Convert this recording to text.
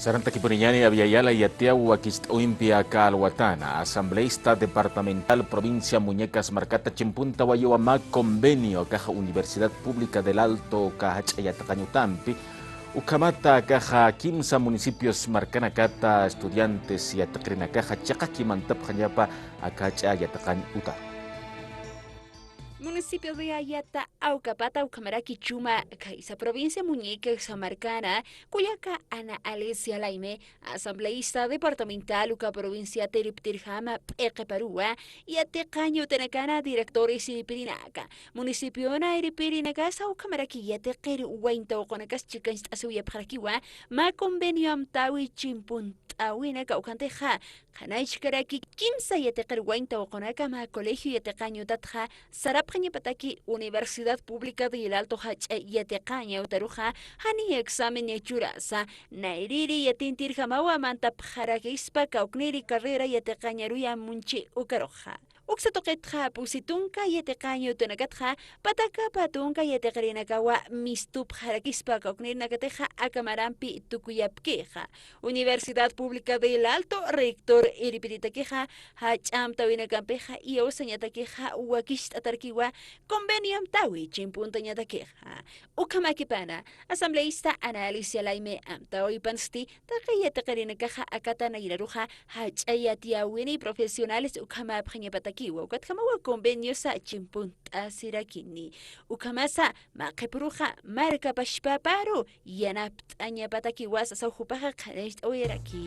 Saranta Kipuriñani Aviala y Atiahu Oimpia Calhuatana, asambleísta departamental provincia Muñecas Marcata Chimpunta Guayuama convenio Caja Universidad Pública del Alto Cajachayatacañutampi, Ucamata Caja Kimsa municipios Marcanacata estudiantes y Atacrina Caja Chacakimantap Jayapa Acachayatacañ Uta. Municipio de Ayata, Aucapata, Aucamaraki, Chuma, Caiza, provincia Muñeca, Samarcana, Cuyaca, Ana Alicia Laime, asambleísta departamental, Uca, provincia Teriptirjama, Equeparúa, y Atecaño, Tenacana, directores y Pirinaca, municipio Nairi Pirinaca, Aucamaraki, Yatequer, Huenta, Oconacas, Chicas, Asuya, Paraquiwa, Ma convenio Amtawi, Chimpun. Awina kaukanteja kanaichkaraki kimsa yateqer wainta oqonaka ma colegio yateqaño tatja sarapqaña pataki Universidad Pública del Alto Hacha yateqaña utaruja hani examen yachurasa nairiri yatintirja mawa manta pjarakispa kaukniri carrera yateqaña ruya munchi ukaroja Uxatoqetja pusitunka yateqaño tunakatja pataka patunka yateqrinakawa mistup jarakispa kauknirnakateja akamarampi tukuyapkeja Universidad Pública del Alto, rector Iripiritaqueja, Hacham Tawinakampeja y Osañataqueja, Huaquish Atarquiwa, conveniam Tawi, Chimpuntañataqueja. Ukamakipana, asambleísta Ana Alicia Laime Amtawi Pansti, Takayatacarinakaja, Akatana Iraruja, Hachayatiawini, profesionales Ukama Panyapatakiwa, Ukatamawa conveniosa Chimpunta Sirakini. Ukamasa, Makepruja, Marca Pashpaparo, Yanapt Añapatakiwas, Saujupaja, Oye aquí.